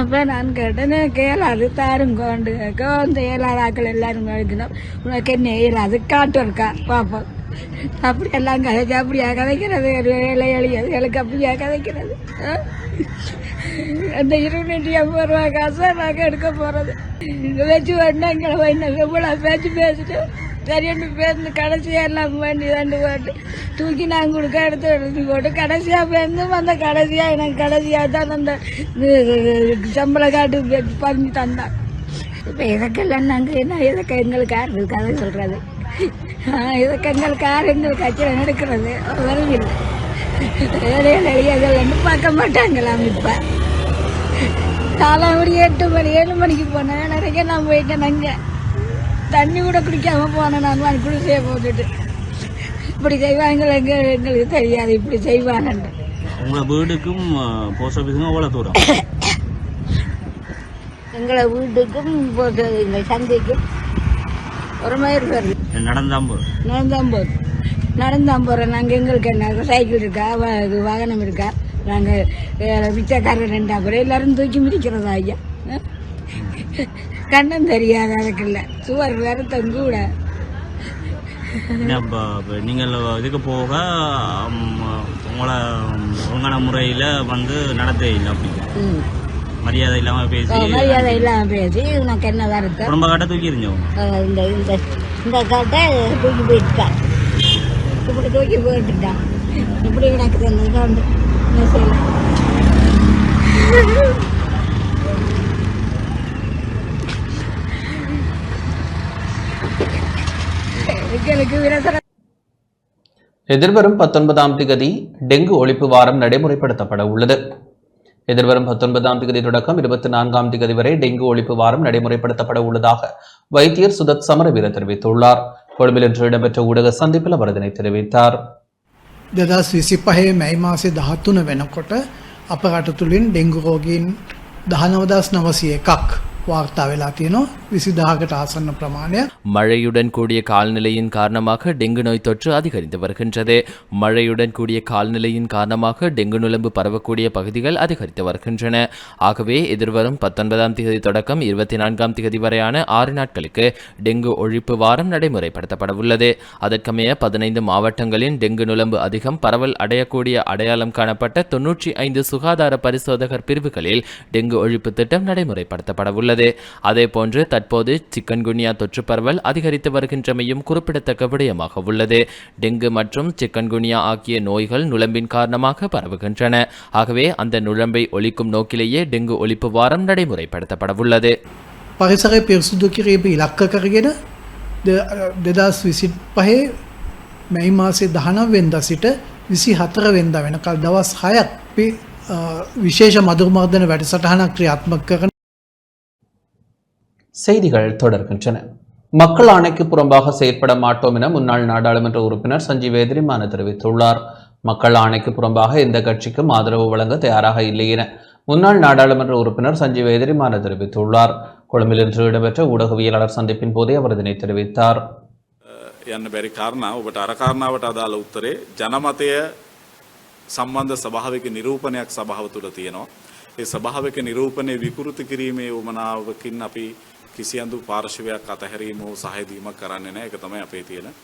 அப்போ நான் கேட்டேன் எனக்கு ஏறாது தாருங்க அந்த ஏழாதாக்கள் எல்லாரும் கழிக்கணும் உனக்கு என்ன ஏறாது காட்டு இருக்கா பார்ப்போம். அப்படியெல்லாம் கதைச்சு அப்படியா கதைக்கிறது வேலை எளியது எனக்கு அப்படியா கதைக்கிறது. அந்த 250 ரூபா காசை நாங்கள் எடுக்க போகிறது வச்சு வேண்டாங்களை வேண்டாம் எவ்வளோ பேச்சு பேசிட்டு சரியாண்டு பேருந்து கடைசியாக எல்லாம் வேண்டி தாண்டு போட்டு தூக்கி நாங்கள் கொடுக்க எடுத்து போட்டு கடைசியாக பேருந்தும் அந்த கடைசியாக எனக்கு கடைசியாக தான் அந்த சம்பள காட்டு பறிஞ்சு தந்தான். இப்போ இதற்கெல்லாம் நாங்கள் என்ன இதற்கு எங்களுக்கு யார் கதை சொல்கிறது, இதற்கு எங்களுக்கு யார் எங்களுக்கு கட்சியில் நடக்கிறது வரவில்லை. எளியதெல்லாம் பார்க்க மாட்டாங்களாம். இப்போ காலாமணி 8 மணி 7 மணிக்கு போனேன். நிறைய நான் போயிட்டேன். நாங்கள் தண்ணி கூட குடிக்காம போனேன். நான் குடிசையை போட்டுட்டு இப்படி செய்வாங்க எங்களுக்கு தெரியாது இப்படி செய்வானு. உங்களை வீடுக்கும் போஸ்ட் ஆஃபீஸுக்கும் எவ்வளோ தூரம்? எங்களை வீட்டுக்கும் எங்கள் சந்தைக்கும் 1 மைல் வருது. நடந்தான் போகிறோம். நாங்கள் எங்களுக்கு என்ன சைக்கிள் இருக்கா, வாகனம் இருக்கா, நாங்கள் பிச்சைக்காரர் 2 பேர் எல்லாரும் தூக்கி மிதிக்கிறதா ஐயா? கண்ணம் தெரியாது அதுக்குள்ள சுவர் வருத்தம் கூட. நீங்கள் இதுக்கு போக உங்களை ஒழுங்கான முறையில் வந்து நடத்த இல்லை, அப்படி மரியாதை இல்லாமல் பேசி உனக்கு என்ன வருத்தம் ரொம்ப காட்டை தூக்கி இருந்தோம். இந்த காட்டை தூக்கி போயிட்டா, இப்படி தூக்கி போட்டுட்டான். இப்படி எனக்கு என்ன செய்யலாம்? எதிர்வரும் 19ஆம் தேதி டெங்கு ஒழிப்பு வாரம் நடைமுறைப்படுத்தப்பட உள்ளது. எதிர்வரும் 19ஆம் தேதி தொடக்கம் 24ஆம் தேதி வரை டெங்கு ஒழிப்பு வாரம் நடைமுறைப்படுத்தப்பட உள்ளதாக வைத்தியர் சுதத் சமரவீர தெரிவித்துள்ளார். கொழும்பில் இன்று இடம்பெற்ற ஊடக சந்திப்பில் அவர் இதனை தெரிவித்தார். 2025 මැයි මාසේ 13 වෙනකොට අප රට තුළින් ඩෙංගු රෝගීන් 19901ක් වාර්තා වෙලා තියෙනවා. 20000කට ආසන්න ප්‍රමාණයක්. மழையுடன் கூடிய காலநிலையின் காரணமாக டெங்கு நோய் தொற்று அதிகரித்து வருகின்றது. மழையுடன் கூடிய காலநிலையின் காரணமாக டெங்கு நுளம்பு பரவக்கூடிய பகுதிகள் அதிகரித்து வருகின்றன. ஆகவே எதிர்வரும் 19ஆம் தேதி தொடக்கம் 24ஆம் தேதி வரையான 6 நாட்களுக்கு டெங்கு ஒழிப்பு வாரம் நடைமுறைப்படுத்தப்பட உள்ளது. அதற்கமைய 15 மாவட்டங்களின் டெங்கு நுளம்பு அதிகம் பரவல் அடையக்கூடிய அடையாளம் காணப்பட்ட 95 சுகாதார பரிசோதகர் பிரிவுகளில் டெங்கு ஒழிப்பு திட்டம் நடைமுறைப்படுத்தப்பட உள்ளது. அதேபோன்று தற்போது சிக்கன்குனியா தொற்று பரவல் அதிகரித்து வருகின்றமையும் குறிப்பிடத்தக்க விடயமாக உள்ளது. டெங்கு மற்றும் சிக்கன்குனியா ஆகிய நோய்கள் நுளம்பின் காரணமாக பரவுகின்றன. ஆகவே அந்த நுளம்பை ஒழிக்கும் நோக்கிலேயே டெங்கு ஒழிப்பு வாரம் நடைமுறைப்படுத்தப்பட உள்ளது. පරිසරය පිරිසුදු කිරීම ඉලක්ක කරගෙන 2025 මැයි මාසේ 19 වෙනිදා සිට 24 වෙනිදා වෙනකල් දවස් 6ක් අපි විශේෂ මදුරු මර්දන වැඩසටහනක් ක්‍රියාත්මක කරන செய்திகள் தொடர்கின்றன. மக்கள் ஆணைக்கு புறம்பாக செயற்பட மாட்டோம் என முன்னாள் நாடாளுமன்ற உறுப்பினர் சஞ்சீவ் எதிரிமான தெரிவித்துள்ளார். மக்கள் ஆணைக்கு புறம்பாக எந்த கட்சிக்கும் ஆதரவு வழங்க தயாராக இல்லை என முன்னாள் நாடாளுமன்ற உறுப்பினர் சஞ்சீவ் எதிரிமான தெரிவித்துள்ளார். கொழும்பில் இன்று இடம்பெற்ற ஊடகவியலாளர் சந்திப்பின் போதே அவர் இதனை தெரிவித்தார். යන්න බැරි කාරණා ඔබට අර කාරණාවට අදාළ උත්තරේ ජනමතය සම්බන්ධ සභාවක නිරූපණයක් සභාව තුළ තියෙනවා. ඒ සභාවක නිරූපණය විකෘති කිරීමේ උවමනාවකින් අපි කිසියම්දු පාර්ශවයක් අතහැරීම හෝ සහාය දීමක් කරන්නේ නැහැ. ඒක තමයි අපේ තියෙන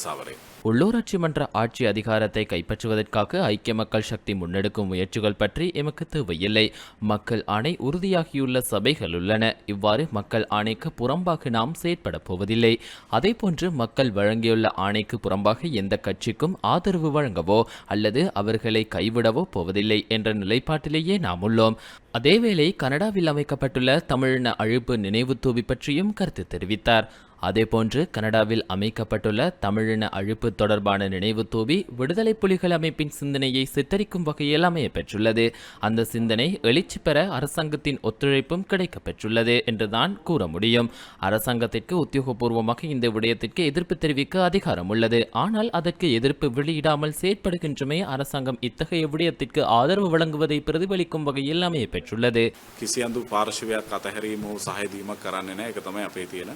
සාවරය. உள்ளூராட்சி மன்ற ஆட்சி அதிகாரத்தை கைப்பற்றுவதற்காக ஐக்கிய மக்கள் சக்தி முன்னெடுக்கும் முயற்சிகள் பற்றி எமக்கு தேவையில்லை. மக்கள் ஆணை உறுதியாகியுள்ள சபைகள் உள்ளன. இவ்வாறு மக்கள் ஆணைக்கு புறம்பாக நாம் செயற்பட போவதில்லை. அதேபோன்று மக்கள் வழங்கியுள்ள ஆணைக்கு புறம்பாக எந்த கட்சிக்கும் ஆதரவு வழங்கவோ அல்லது அவர்களை கைவிடவோ போவதில்லை என்ற நிலைப்பாட்டிலேயே நாம் உள்ளோம். அதேவேளை கனடாவில் அமைக்கப்பட்டுள்ள தமிழின அழிப்பு நினைவு தூவி பற்றியும் கருத்து தெரிவித்தார். அதேபோன்று கனடாவில் அமைக்கப்பட்டுள்ள தமிழின அழிப்பு தொடர்பான நினைவு தூவி விடுதலை புலிகள் அமைப்பின் சிந்தனையை சித்தரிக்கும் வகையில் அமைய பெற்றுள்ளது. அந்த சிந்தனை எழுச்சி பெற அரசாங்கத்தின் ஒத்துழைப்பும் கிடைக்க பெற்றுள்ளது என்றுதான் கூற முடியும். அரசாங்கத்திற்கு உத்தியோகபூர்வமாக இந்த விடயத்திற்கு எதிர்ப்பு தெரிவிக்க அதிகாரம் உள்ளது. ஆனால் அதற்கு எதிர்ப்பு வெளியிடாமல் செயற்படுகின்றமே அரசாங்கம் இத்தகைய விடயத்திற்கு ஆதரவு வழங்குவதை பிரதிபலிக்கும் வகையில் அமைய பெற்றுள்ளது. කිසියම්දු පාර්ශවයක් අතහැරීම හෝ සහාය දීමක් කරන්නේ නැහැ. ඒක තමයි අපේ තියෙන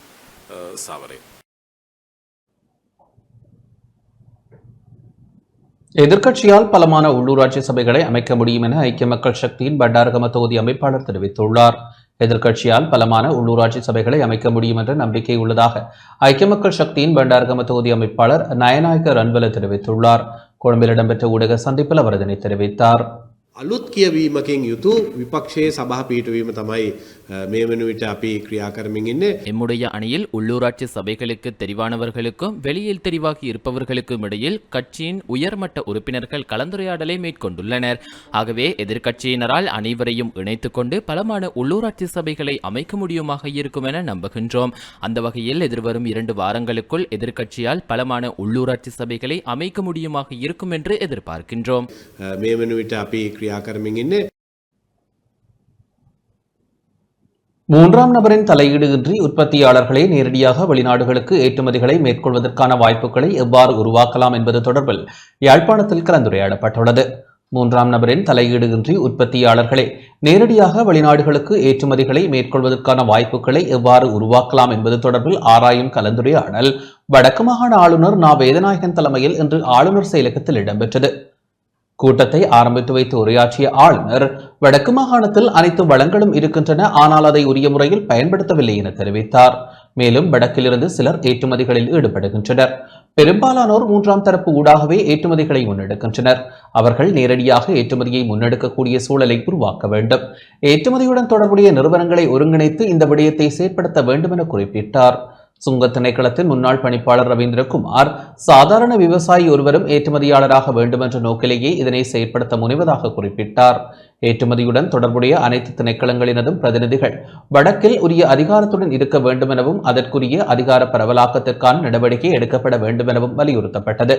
සාවරය. எதிர்க்கட்சியால் பலமான உள்ளூராட்சி சபைகளை அமைக்க முடியும் என ஐக்கிய மக்கள் சக்தியின் பண்டாரகம தொகுதி அமைப்பாளர் தெரிவித்துள்ளார். எதிர்க்கட்சியால் பலமான உள்ளூராட்சி சபைகளை அமைக்க முடியும் என்ற நம்பிக்கை உள்ளதாக ஐக்கிய மக்கள் சக்தியின் பண்டாரகம தொகுதி அமைப்பாளர் நயநாயக்க ரன்வல தெரிவித்துள்ளார். கொழும்பில் இடம்பெற்ற ஊடக சந்திப்பில் அவர் இதனை தெரிவித்தார். අලුත් කියවීමකින් යුතු විපක්ෂයේ සභා පීඨවීම තමයි මේ වෙන විට අපි ක්‍රියා කරමින් ඉන්නේ. எம்முடைய அணியில் உள்ளூராட்சி சபைகளுக்கு தெரிவானவர்களுக்கும் வெளியில் தெரிவாகி இருப்பவர்களுக்கும் இடையில் கட்சியின் உயர்மட்ட உறுப்பினர்கள் கலந்துரையாடலை மேற்கொண்டுள்ளனர். ஆகவே எதிர்க்கட்சியினரால் அனைவரையும் இணைத்துக் கொண்டு பலமான உள்ளூராட்சி சபைகளை அமைக்க முடியுமாக இருக்கும் என நம்புகின்றோம். அந்த வகையில் எதிர்வரும் 2 வாரங்களுக்குள் எதிர்க்கட்சியால் பலமான உள்ளூராட்சி சபைகளை அமைக்க முடியுமாக இருக்கும் என்று எதிர்பார்க்கின்றோம். මේ වෙන විට අපි ක්‍රියා කරමින් ඉන්නේ. 3ஆம் நபரின் தலையீடு இன்றி உற்பத்தியாளர்களே நேரடியாக வெளிநாடுகளுக்கு ஏற்றுமதிகளை மேற்கொள்வதற்கான வாய்ப்புகளை எவ்வாறு உருவாக்கலாம் என்பது தொடர்பில் யாழ்ப்பாணத்தில் கலந்துரையாடப்பட்டுள்ளது. 3ஆம் நபரின் தலையீடு இன்றி உற்பத்தியாளர்களே நேரடியாக வெளிநாடுகளுக்கு ஏற்றுமதிகளை மேற்கொள்வதற்கான வாய்ப்புகளை எவ்வாறு உருவாக்கலாம் என்பது தொடர்பில் ஆராயும் கலந்துரையாடல் வடக்கு மாகாண ஆளுநர் நா. வேதநாயகன் தலைமையில் இன்று ஆளுநர் செயலகத்தில் இடம்பெற்றது. கூட்டத்தை ஆரம்பித்து வைத்து உரையாற்றிய ஆளுநர் வடக்கு மாகாணத்தில் அனைத்து வளங்களும் இருக்கின்றன, ஆனால் அதை உரிய முறையில் பயன்படுத்தவில்லை என தெரிவித்தார். மேலும் வடக்கிலிருந்து சிலர் ஏற்றுமதிகளில் ஈடுபடுகின்றனர். பெரும்பாலானோர் 3ஆம் தரப்பு ஊடாகவே ஏற்றுமதிகளை முன்னெடுக்கின்றனர். அவர்கள் நேரடியாக ஏற்றுமதியை முன்னெடுக்கக்கூடிய சூழலை உருவாக்க வேண்டும். ஏற்றுமதியுடன் தொடர்புடைய நிறுவனங்களை ஒருங்கிணைத்து இந்த விடயத்தை செயற்படுத்த வேண்டும் என குறிப்பிட்டார். சுங்க திணைக்களத்தின் முன்னாள் பணிப்பாளர் ரவீந்திரகுமார் சாதாரண விவசாயி ஒருவரும் ஏற்றுமதியாளராக வேண்டும் என்ற நோக்கிலேயே இதனை செயற்படுத்த முனைவதாக குறிப்பிட்டார். ஏற்றுமதியுடன் தொடர்புடைய அனைத்து திணைக்களங்களினதும் பிரதிநிதிகள் வடக்கில் உரிய அதிகாரத்துடன் இருக்க வேண்டும் எனவும் அதற்குரிய அதிகார பரவலாக்கத்திற்கான நடவடிக்கை எடுக்கப்பட வேண்டும் எனவும் வலியுறுத்தப்பட்டது.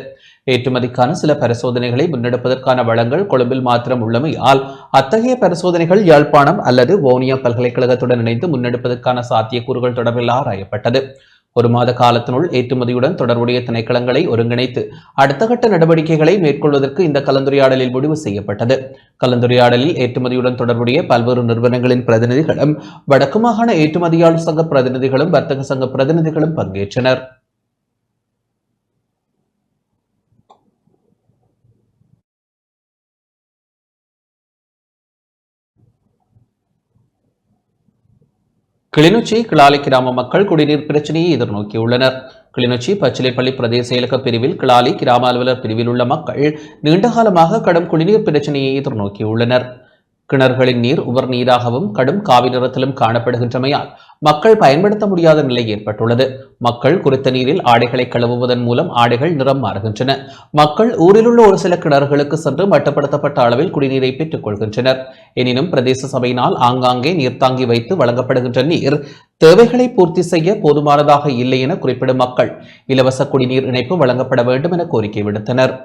ஏற்றுமதிக்கான சில பரிசோதனைகளை முன்னெடுப்பதற்கான வளங்கள் கொழும்பில் மாத்திரம் உள்ளமையால் அத்தகைய பரிசோதனைகள் யாழ்ப்பாணம் அல்லது வோனியா பல்கலைக்கழகத்துடன் இணைந்து முன்னெடுப்பதற்கான சாத்தியக்கூறுகள் தொடர்பில் ஆராயப்பட்டது. ஒரு மாத காலத்தினுள் ஏற்றுமதியுடன் தொடர்புடைய திணைக்களங்களை ஒருங்கிணைத்து அடுத்த கட்ட நடவடிக்கைகளை மேற்கொள்வதற்கு இந்த கலந்துரையாடலில் முடிவு செய்யப்பட்டது. கலந்துரையாடலில் ஏற்றுமதியுடன் தொடர்புடைய பல்வேறு நிறுவனங்களின் பிரதிநிதிகளும் வடக்கு மாகாண ஏற்றுமதியாளர் சங்க பிரதிநிதிகளும் வர்த்தக சங்க பிரதிநிதிகளும் பங்கேற்றனர். கிளிநொச்சி கிளாலி கிராம மக்கள் குடிநீர் பிரச்சனையை எதிர்நோக்கியுள்ளனர். கிளிநொச்சி பச்சிலைப்பள்ளி பிரதேச செயலக பிரிவில் கிளாலி கிராம அலுவலர் பிரிவில் உள்ள மக்கள் நீண்டகாலமாக கடும் குடிநீர் பிரச்சனையை எதிர்நோக்கியுள்ளனர். கிணறுகளின் நீர் உவர் நீராகவும் கடும் காவி நிறத்திலும் காணப்படுகின்றமையால் மக்கள் பயன்படுத்த முடியாத நிலை ஏற்பட்டுள்ளது. மக்கள் குறித்த நீரில் ஆடைகளை கழுவுவதன் மூலம் ஆடைகள் நிறம் மாறுகின்றன. மக்கள் ஊரில் உள்ள ஒரு சில கிணறுகளுக்கு சென்று மட்டுப்படுத்தப்பட்ட அளவில் குடிநீரை பெற்றுக் கொள்கின்றனர். எனினும் பிரதேச சபையினால் ஆங்காங்கே நீர்த்தாங்கி வைத்து வழங்கப்படுகின்ற நீர் தேவைகளை பூர்த்தி செய்ய போதுமானதாக இல்லை என குறிப்பிடும் மக்கள் இலவச குடிநீர் இணைப்பு வழங்கப்பட வேண்டும் என கோரிக்கை விடுத்தனர்.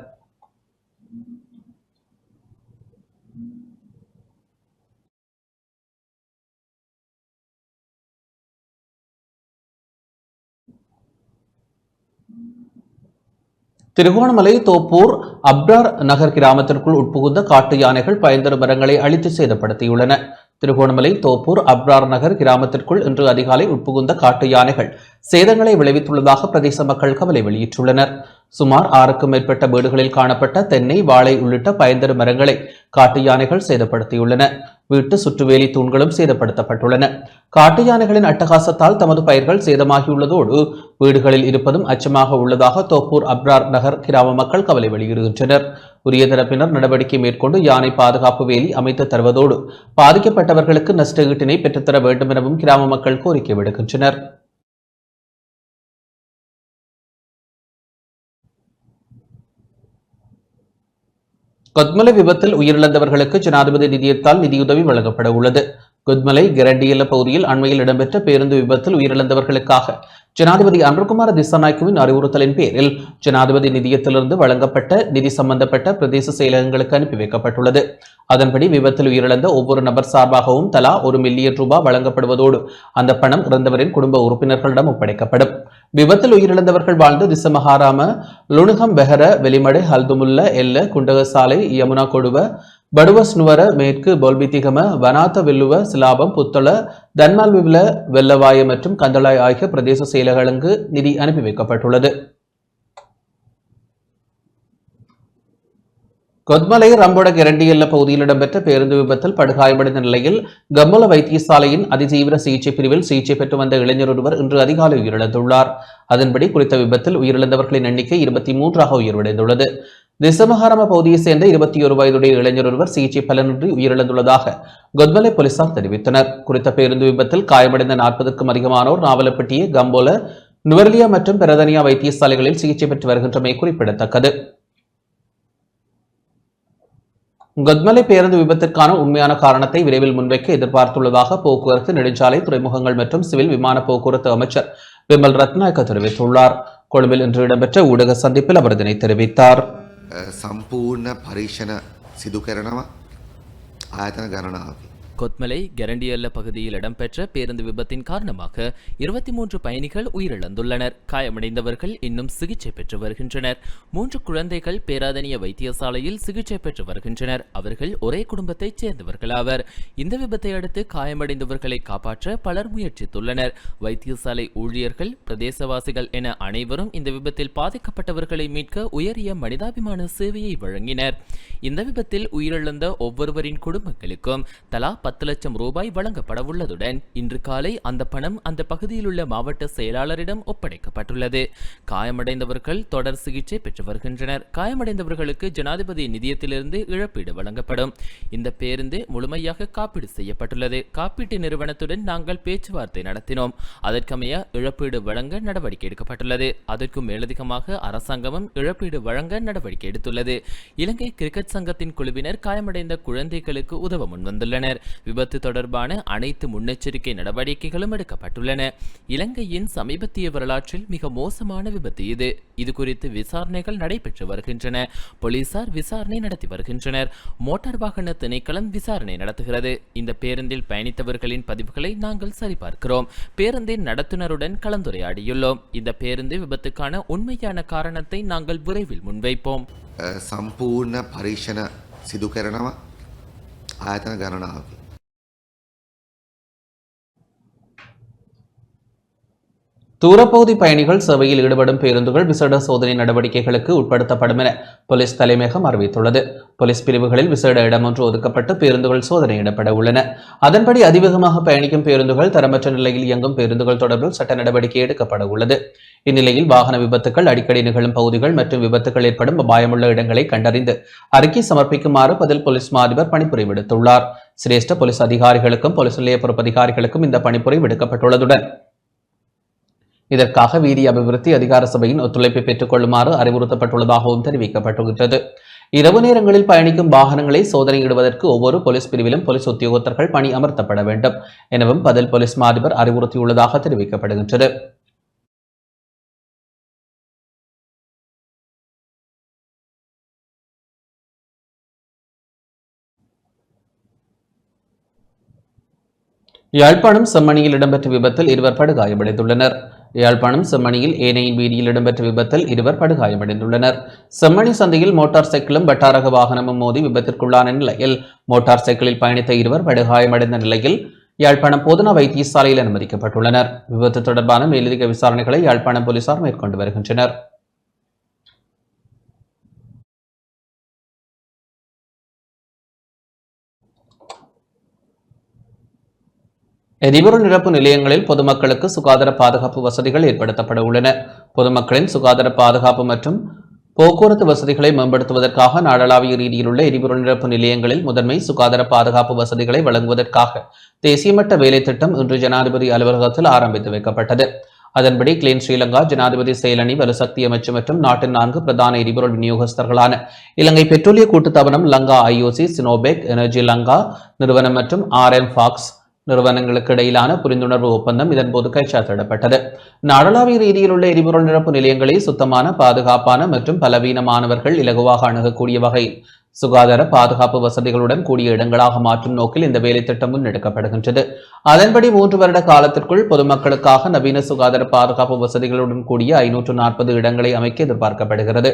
திருகோணமலை தோப்பூர் அப்ரார் நகர் கிராமத்திற்குள் உட்புகுந்த காட்டு யானைகள் பயன்தரும் மரங்களை அழித்து சேதப்படுத்தியுள்ளன. திருகோணமலை தோப்பூர் அப்ரார் நகர் கிராமத்திற்குள் இன்று அதிகாலை உட்புகுந்த காட்டு யானைகள் சேதங்களை விளைவித்துள்ளதாக பிரதேச மக்கள் கவலை வெளியிட்டுள்ளனர். சுமார் 6க்கும் மேற்பட்ட வீடுகளில் காணப்பட்ட தென்னை, வாழை உள்ளிட்ட பயன்தரும் மரங்களை காட்டு யானைகள் சேதப்படுத்தியுள்ளன. வீட்டு சுற்றுவேலி தூண்களும் சேதப்படுத்தப்பட்டுள்ளன. காட்டு யானைகளின் அட்டகாசத்தால் தமது பயிர்கள் சேதமாகியுள்ளதோடு வீடுகளில் இருப்பதும் அச்சமாக உள்ளதாக தோப்பூர் அப்ரார் நகர் கிராம மக்கள் கவலை வெளியிடுகின்றனர். உரிய தரப்பினர் நடவடிக்கை மேற்கொண்டு யானை பாதுகாப்பு வேலி அமைத்து தருவதோடு பாதிக்கப்பட்டவர்களுக்கு நஷ்ட ஈட்டினை பெற்றுத்தர வேண்டும் எனவும் கிராம மக்கள் கோரிக்கை விடுக்கின்றனர். கொத்மலை விபத்தில் உயிரிழந்தவர்களுக்கு ஜனாதிபதி நிதியத்தால் நிதியுதவி வழங்கப்பட உள்ளது. கொத்மலை கிரண்டியல்ல பகுதியில் அண்மையில் இடம்பெற்ற பேருந்து விபத்தில் உயிரிழந்தவர்களுக்காக ஜனாதிபதி அனுர்குமார திசாநாயக்கவின் அறிவுறுத்தலின் பேரில் ஜனாதிபதி நிதியத்திலிருந்து வழங்கப்பட்ட நிதி சம்பந்தப்பட்ட பிரதேச செயலகங்களுக்கு அனுப்பி வைக்கப்பட்டுள்ளது. அதன்படி விபத்தில் உயிரிழந்த ஒவ்வொரு நபர் சார்பாகவும் தலா 1 மில்லியன் ரூபாய் வழங்கப்படுவதோடு அந்த பணம் இறந்தவரின் குடும்ப உறுப்பினர்களிடம் ஒப்படைக்கப்படும். விபத்தில் உயிரிழந்தவர்கள் வாழ்ந்த திசமஹாராம, லுணுகம் பெஹர, வெளிமடை, ஹல்துமுல்ல, எல்ல, குண்டகசாலை, யமுனா கொடுவ, படுவஸ்னுவர, மேற்கு பொல்பித்திகம, வனாத்த வெல்லுவ, சிலாபம், புத்தள, தன்மால்வில, வெள்ளவாய மற்றும் கந்தளாய் ஆகிய பிரதேச செயலகங்களுக்கு நிதி அனுப்பி வைக்கப்பட்டுள்ளது. கொத்மலை ரம்போட கிரண்டியல்ல பகுதியில் இடம்பெற்ற பேருந்து விபத்தில் படுகாயமடைந்த நிலையில் கம்மல வைத்தியசாலையின் அதிதீவிர சிகிச்சை பிரிவில் சிகிச்சை பெற்று வந்த இளைஞர் ஒருவர் இன்று அதிகாலை உயிரிழந்துள்ளார். அதன்படி குறித்த விபத்தில் உயிரிழந்தவர்களின் எண்ணிக்கை 23ஆக உயர்வடைந்துள்ளது. திசமஹாரம பகுதியை சேர்ந்த 21 வயதுடைய இளைஞர் ஒருவர் சிகிச்சை பலனின்றி உயிரிழந்துள்ளதாக கொத்மலை போலீசார் தெரிவித்தனர். குறித்த பேருந்து விபத்தில் காயமடைந்த 40க்கும் அதிகமானோர் நாவலப்பட்டிய, கம்போல, நுவர்லியா மற்றும் பிரதனியா வைத்தியசாலைகளில் சிகிச்சை பெற்று வருகின்றமை குறிப்பிடத்தக்கது. கொத்மலை பேருந்து விபத்திற்கான உண்மையான காரணத்தை விரைவில் முன்வைக்க எதிர்பார்த்துள்ளதாக போக்குவரத்து, நெடுஞ்சாலை, துறைமுகங்கள் மற்றும் சிவில் விமான போக்குவரத்து அமைச்சர் விமல் ரத்நாயக்க தெரிவித்துள்ளார். கொழும்பில் இன்று இடம்பெற்ற ஊடக சந்திப்பில் அவர் இதனை தெரிவித்தார். சம்பூர்ண பரீட்சண சிது කරනවා ආයතන ගණනාවකි. கொத்மலை கரண்டியல்ல பகுதியில் இடம்பெற்ற பேருந்து விபத்தின் காரணமாக 23 பயணிகள் உயிரிழந்துள்ளனர். காயமடைந்தவர்கள் இன்னும் சிகிச்சை பெற்று வருகின்றனர். 3 குழந்தைகள் பேராதனிய வைத்தியசாலையில் சிகிச்சை பெற்று வருகின்றனர். அவர்கள் ஒரே குடும்பத்தைச் சேர்ந்தவர்களாவர். இந்த விபத்தை அடுத்து காயமடைந்தவர்களை காப்பாற்ற பலர் முயற்சித்துள்ளனர். வைத்தியசாலை ஊழியர்கள், பிரதேசவாசிகள் என அனைவரும் இந்த விபத்தில் பாதிக்கப்பட்டவர்களை மீட்க உயரிய மனிதாபிமான சேவையை வழங்கினர். இந்த விபத்தில் உயிரிழந்த ஒவ்வொருவரின் குடும்பங்களுக்கும் தலா 10 லட்சம் ரூபாய் வழங்கப்பட உள்ளதுடன் இன்று காலை அந்த பணம் அந்த பகுதியில் உள்ள மாவட்ட செயலாளரிடம் ஒப்படைக்கப்பட்டுள்ளது. காயமடைந்தவர்கள் தொடர் சிகிச்சை பெற்று வருகின்றனர். காயமடைந்தவர்களுக்கு ஜனாதிபதி நிதியத்திலிருந்து இழப்பீடு வழங்கப்படும். இந்த பேருந்து முழுமையாக காப்பீடு செய்யப்பட்டுள்ளது. காப்பீட்டு நிறுவனத்துடன் நாங்கள் பேச்சுவார்த்தை நடத்தினோம். அதற்கமைய இழப்பீடு வழங்க நடவடிக்கை எடுக்கப்பட்டுள்ளது. அதற்கும் மேலதிகமாக அரசாங்கமும் இழப்பீடு வழங்க நடவடிக்கை எடுத்துள்ளது. இலங்கை கிரிக்கெட் சங்கத்தின் குழுவினர் காயமடைந்த குழந்தைகளுக்கு உதவ முன்வந்துள்ளனர். விபத்து தொடர்பான அனைத்து முன்னெச்சரிக்கை நடவடிக்கைகளும் எடுக்கப்பட்டுள்ளன. இலங்கையின் சமீபத்திய வரலாற்றில் மிக மோசமான விபத்து இது. இது குறித்து விசாரணைகள் நடைபெற்று வருகின்றன. போலீசார் விசாரணை நடத்தி வருகின்றனர். மோட்டார் வாகன திணைக்களம் விசாரணை நடத்துகிறது. இந்த பேருந்தில் பயணித்தவர்களின் பதிவுகளை நாங்கள் சரிபார்க்கிறோம். பேருந்தின் நடத்துனருடன் கலந்துரையாடியுள்ளோம். இந்த பேருந்து விபத்துக்கான உண்மையான காரணத்தை நாங்கள் விரைவில் முன்வைப்போம். සම්පූර්ණ පරීක්ෂණ සිදු කරනවා ආයතන ගණනාවකින්. தூரப்பகுதி பயணிகள் சேவையில் ஈடுபடும் பேருந்துகள் விசேட சோதனை நடவடிக்கைகளுக்கு உட்படுத்தப்படும் என போலீஸ் தலைமையகம் அறிவித்துள்ளது. போலீஸ் பிரிவுகளில் விசேட இடம் ஒன்று ஒதுக்கப்பட்டு பேருந்துகள் சோதனையிடப்பட உள்ளன. அதன்படி அதிவேகமாக பயணிக்கும் பேருந்துகள், தரமற்ற நிலையில் இயங்கும் பேருந்துகள் தொடர்பில் சட்ட நடவடிக்கை எடுக்கப்பட உள்ளது. இந்நிலையில் வாகன விபத்துக்கள் அடிக்கடி நிகழும் பகுதிகள் மற்றும் விபத்துகள் ஏற்படும் அபாயமுள்ள இடங்களை கண்டறிந்து அறிக்கை சமர்ப்பிக்குமாறு பதில் போலீஸ் மாதிபர் பணிப்புரை விடுத்துள்ளார். சிரேஷ்ட போலீஸ் அதிகாரிகளுக்கும் போலீஸ் நிலைய பொறுப்பு அதிகாரிகளுக்கும் இந்த பணிப்புரை விடுக்கப்பட்டுள்ளதுடன் இதற்காக வீதி அபிவிருத்தி அதிகார சபையின் ஒத்துழைப்பை பெற்றுக் கொள்ளுமாறு அறிவுறுத்தப்பட்டுள்ளதாகவும் தெரிவிக்கப்பட்டுள்ளது. இரவு நேரங்களில் பயணிக்கும் வாகனங்களை சோதனையிடுவதற்கு ஒவ்வொரு போலீஸ் பிரிவிலும் போலீஸ் உத்தியோகத்தர்கள் பணி அமர்த்தப்பட வேண்டும் எனவும் பதில் போலீஸ் மாதிபர் அறிவுறுத்தியுள்ளதாக தெரிவிக்கப்படுகின்றது. யாழ்ப்பாணம் செம்மணியில் இடம்பெற்ற விபத்தில் 2 படுகாயமடைந்துள்ளனர். யாழ்ப்பாணம் செம்மணியில் ஏனையின் வீதியில் இடம்பெற்ற விபத்தில் 2 படுகாயமடைந்துள்ளனர். செம்மணி சந்தையில் மோட்டார் சைக்கிளும் வட்டாரக வாகனமும் மோதி விபத்திற்குள்ளான நிலையில் மோட்டார் சைக்கிளில் பயணித்த 2 படுகாயமடைந்த நிலையில் யாழ்ப்பாணம் போதனா வைத்தியசாலையில் அனுமதிக்கப்பட்டுள்ளனர். விபத்து தொடர்பான மேலதிக விசாரணைகளை யாழ்ப்பாணம் போலீசார் மேற்கொண்டு வருகின்றனர். எரிபொருள் நிரப்பு நிலையங்களில் பொதுமக்களுக்கு சுகாதார பாதுகாப்பு வசதிகள் ஏற்படுத்தப்பட உள்ளன. பொதுமக்களின் சுகாதார பாதுகாப்பு மற்றும் போக்குவரத்து வசதிகளை மேம்படுத்துவதற்காக நாடளாவிய ரீதியில் உள்ள எரிபொருள் நிரப்பு நிலையங்களில் முதன்மை சுகாதார பாதுகாப்பு வசதிகளை வழங்குவதற்காக தேசிய மட்ட வேலை திட்டம் இன்று ஜனாதிபதி அலுவலகத்தில் ஆரம்பித்து வைக்கப்பட்டது. அதன்படி கிளீன் ஸ்ரீலங்கா, ஜனாதிபதி செயலணி, வலுசக்தி அமைச்சு மற்றும் நாட்டின் 4 பிரதான எரிபொருள் விநியோகஸ்தர்களான இலங்கை பெட்ரோலிய கூட்டுத்தாபனம், Lanka IOC, Sinopec, energy Lanka நிறுவனம் மற்றும் RM ஃபாக்ஸ் நிறுவனங்களுக்கு இடையிலான புரிந்துணர்வு ஒப்பந்தம் இதன்போது கைச்சாத்திடப்பட்டது. நாடளாவிய ரீதியில் உள்ள எரிபொருள் நிரப்பு நிலையங்களை சுத்தமான, பாதுகாப்பான மற்றும் பலவீனமானவர்கள் இலகுவாக அணுகக்கூடிய வகையில் சுகாதார பாதுகாப்பு வசதிகளுடன் கூடிய இடங்களாக மாற்றும் நோக்கில் இந்த வேலை திட்டம் முன்னெடுக்கப்படுகின்றது. அதன்படி 3 வருட காலத்திற்குள் பொதுமக்களுக்காக நவீன சுகாதார பாதுகாப்பு வசதிகளுடன் கூடிய 540 இடங்களை அமைக்க எதிர்பார்க்கப்படுகிறது.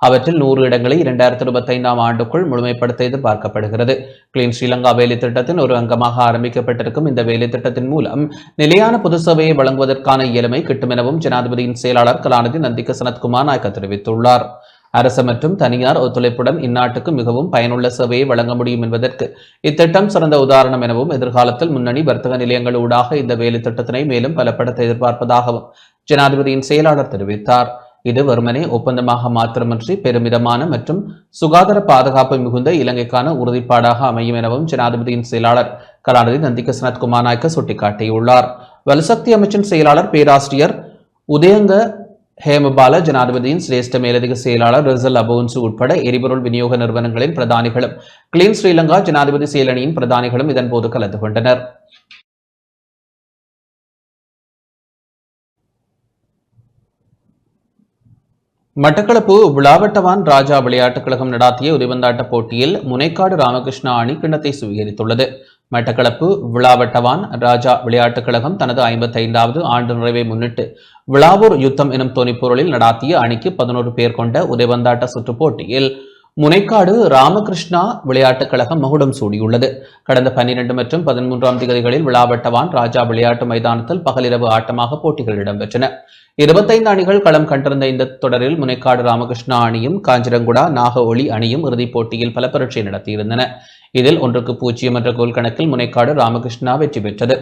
அவற்றில் 100 இடங்களை 2025ஆம் ஆண்டுக்குள் முழுமைப்படுத்த எதிர்பார்க்கப்படுகிறது. கிளீன் ஸ்ரீலங்கா வேலை திட்டத்தின் ஒரு அங்கமாக ஆரம்பிக்கப்பட்டிருக்கும் இந்த வேலை திட்டத்தின் மூலம் நிலையான பொது சேவையை வழங்குவதற்கான இயலுமை கிட்டும் எனவும் ஜனாதிபதியின் செயலாளர் கலாநிதி நந்திக சனத்குமார் நாயக்க தெரிவித்துள்ளார். அரசு மற்றும் தனியார் ஒத்துழைப்புடன் இந்நாட்டுக்கு மிகவும் பயனுள்ள சேவையை வழங்க முடியும் என்பதற்கு இத்திட்டம் சிறந்த உதாரணம் எனவும் எதிர்காலத்தில் முன்னணி வர்த்தக நிலையங்கள் ஊடாக இந்த வேலை திட்டத்தினை மேலும் பலப்படுத்த எதிர்பார்ப்பதாகவும் ஜனாதிபதியின் செயலாளர் தெரிவித்தார். இது வெறுமனே ஒப்பந்தமாக மாத்திரமன்றி பெருமிதமான மற்றும் சுகாதார பாதுகாப்பு மிகுந்த இலங்கைக்கான உறுதிப்பாடாக அமையும் எனவும் ஜனாதிபதியின் செயலாளர் கலாநிதி நந்திக சனத்குமார் நாயக்க சுட்டிக்காட்டியுள்ளார். வலுசக்தி அமைச்சின் செயலாளர் பேராசிரியர் உதயங்க ஹேமபால, ஜனாதிபதியின் சிரேஷ்ட மேலதிக செயலாளர் ரிசல் அபோன்சு உட்பட எரிபொருள் விநியோக நிறுவனங்களின் பிரதானிகளும் கிளீன் ஸ்ரீலங்கா ஜனாதிபதி செயலணியின் பிரதானிகளும் இதன்போது கலந்து கொண்டனர். மட்டக்களப்பு விளாவட்டவான் ராஜா விளையாட்டுக் கழகம் நடாத்திய உதைபந்தாட்ட போட்டியில் முனைக்காடு ராமகிருஷ்ணா அணி கிண்ணத்தை சுவீகரித்துள்ளது. மட்டக்களப்பு விளாவட்டவான் ராஜா விளையாட்டுக் கழகம் தனது 55வது ஆண்டு நிறைவை முன்னிட்டு விளாவூர் யுத்தம் எனும் தொனிப்பொருளில் நடாத்திய அணிக்கு 11 பேர் கொண்ட உதைபந்தாட்ட சுற்றுப் போட்டியில் முனைக்காடு ராமகிருஷ்ணா விளையாட்டுக் கழகம் மகுடம் சூடியுள்ளது. கடந்த 12 மற்றும் 13ஆம் தேதிகளில் விளாவட்டவான் ராஜா விளையாட்டு மைதானத்தில் பகலிரவு ஆட்டமாக போட்டிகள் இடம்பெற்றன. 25 அணிகள் களம் கண்டிருந்த இந்த தொடரில் முனைக்காடு ராமகிருஷ்ணா அணியும் காஞ்சிரங்குடா நாக ஒளி அணியும் இறுதிப் போட்டியில் பல பரீட்சை நடத்தியிருந்தன. இதில் 1-0 என்ற கோல் கணக்கில் முனைக்காடு ராமகிருஷ்ணா வெற்றி பெற்றது.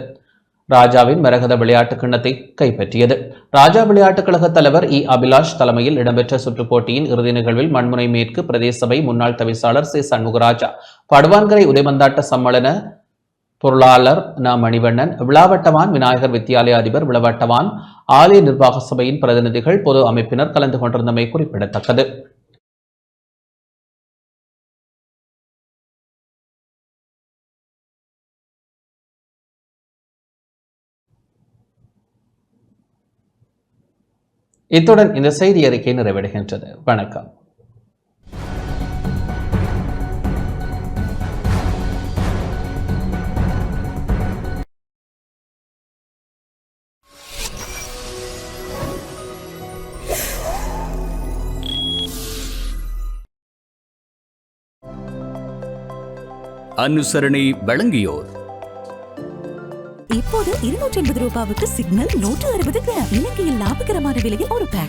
ராஜாவின் மரகத விளையாட்டு கிண்ணத்தை கைப்பற்றியது. ராஜா விளையாட்டுக் கழக தலைவர் இ அபிலாஷ் தலைமையில் இடம்பெற்ற சுற்றுப் போட்டியின் இறுதி நிகழ்வில் மண்முனை மேற்கு பிரதேச சபை முன்னாள் தவிசாளர் சி சண்முகராஜா, படுவான்கரை உதைமந்தாட்ட சம்மேளன பொருளாளர் ந மணிவண்ணன், விழாவட்டவான் விநாயகர் வித்தியாலய அதிபர் விழாவட்டவான், ஆலய நிர்வாக சபையின் பிரதிநிதிகள், பொது அமைப்பினர் கலந்து கொண்டிருந்தமை குறிப்பிடத்தக்கது. இத்துடன் இந்த செய்தி அறிக்கை நிறைவடைகின்றது. வணக்கம். அனுசரணை வழங்கியோர் இப்போது 280 ரூபாவுக்கு சிக்னல் 160 கிராம். இலங்கையில் லாபகரமான விலையில் ஒரு பேக்.